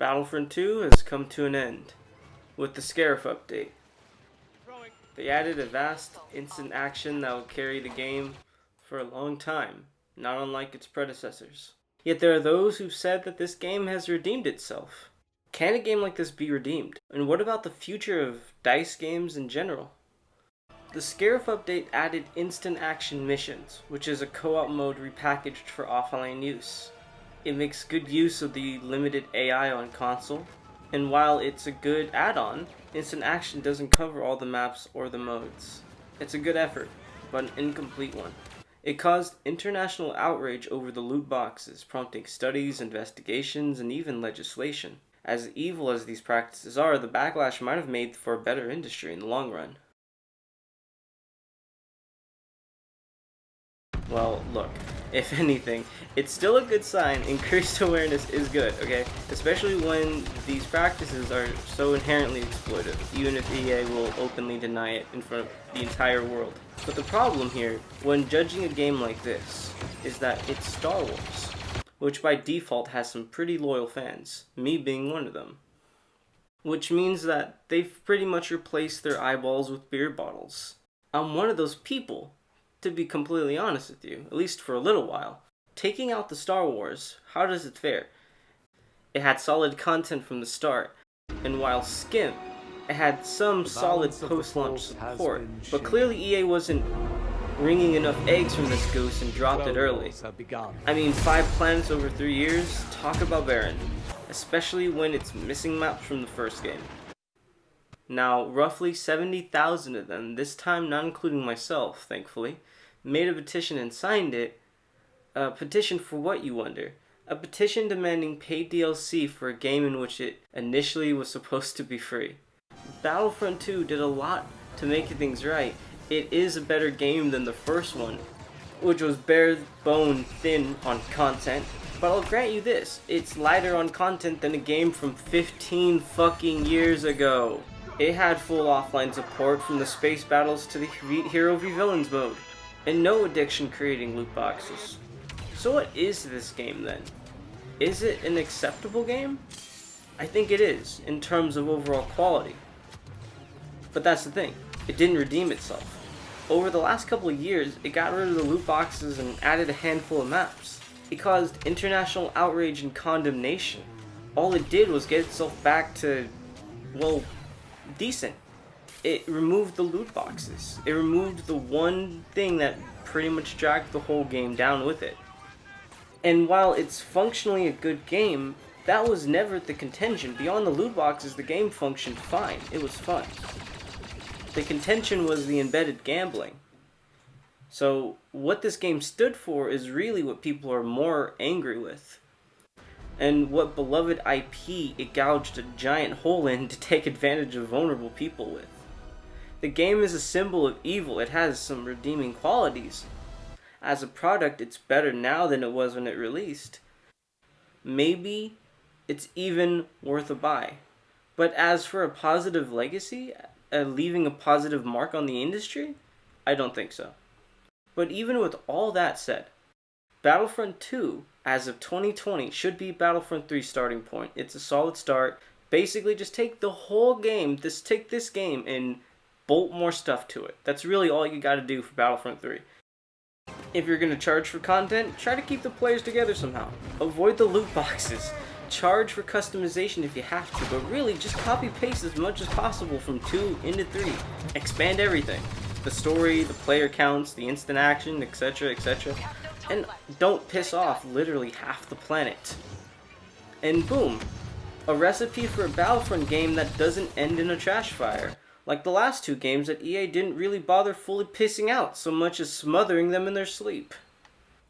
Battlefront 2 has come to an end with the Scarif update. They added a vast instant action that will carry the game for a long time, not unlike its predecessors. Yet there are those who said that this game has redeemed itself. Can a game like this be redeemed? And what about the future of DICE games in general? The Scarif update added instant action missions, which is a co-op mode repackaged for offline use. It makes good use of the limited AI on console, and while it's a good add-on, instant action doesn't cover all the maps or the modes. It's a good effort, but an incomplete one. It caused international outrage over the loot boxes, prompting studies, investigations, and even legislation. As evil as these practices are, the backlash might have made for a better industry in the long run. Well, look, if anything, it's still a good sign. Increased awareness is good, okay? Especially when these practices are so inherently exploitive, even if EA will openly deny it in front of the entire world. But the problem here, when judging a game like this, is that it's Star Wars, which by default has some pretty loyal fans, me being one of them. Which means that they've pretty much replaced their eyeballs with beer bottles. I'm one of those people, to be completely honest with you, at least for a little while. Taking out the Star Wars, how does it fare? It had solid content from the start, and while skimp, it had some solid post-launch support, but clearly EA wasn't wringing enough eggs from this goose and dropped it early. I mean, 5 planets over 3 years, talk about barren, especially when it's missing maps from the first game. Now, roughly 70,000 of them, this time not including myself, thankfully, made a petition and signed it. A petition for what, you wonder? A petition demanding paid DLC for a game in which it initially was supposed to be free. Battlefront 2 did a lot to make things right. It is a better game than the first one, which was bare bone thin on content. But I'll grant you this, it's lighter on content than a game from 15 fucking years ago. It had full offline support from the space battles to the Hero v Villains mode, and no addiction creating loot boxes. So what is this game then? Is it an acceptable game? I think it is, in terms of overall quality. But that's the thing, it didn't redeem itself. Over the last couple of years, it got rid of the loot boxes and added a handful of maps. It caused international outrage and condemnation. All it did was get itself back to, well, decent. It removed the loot boxes. It removed the one thing that pretty much dragged the whole game down with it. And while it's functionally a good game, that was never the contention. Beyond the loot boxes, the game functioned fine. It was fun. The contention was the embedded gambling. So what this game stood for is really what people are more angry with, and what beloved IP it gouged a giant hole in to take advantage of vulnerable people with. The game is a symbol of evil. It has some redeeming qualities. As a product, it's better now than it was when it released. Maybe it's even worth a buy. But as for a positive legacy, leaving a positive mark on the industry, I don't think so. But even with all that said, Battlefront 2, as of 2020, should be Battlefront 3's starting point. It's a solid start. Basically, just take the whole game, take this game and bolt more stuff to it. That's really all you gotta do for Battlefront 3. If you're gonna charge for content, try to keep the players together somehow. Avoid the loot boxes. Charge for customization if you have to, but really just copy-paste as much as possible from 2 into 3. Expand everything. The story, the player counts, the instant action, etc., etc. And don't piss off literally half the planet. And boom, a recipe for a Battlefront game that doesn't end in a trash fire, like the last 2 games that EA didn't really bother fully pissing out so much as smothering them in their sleep.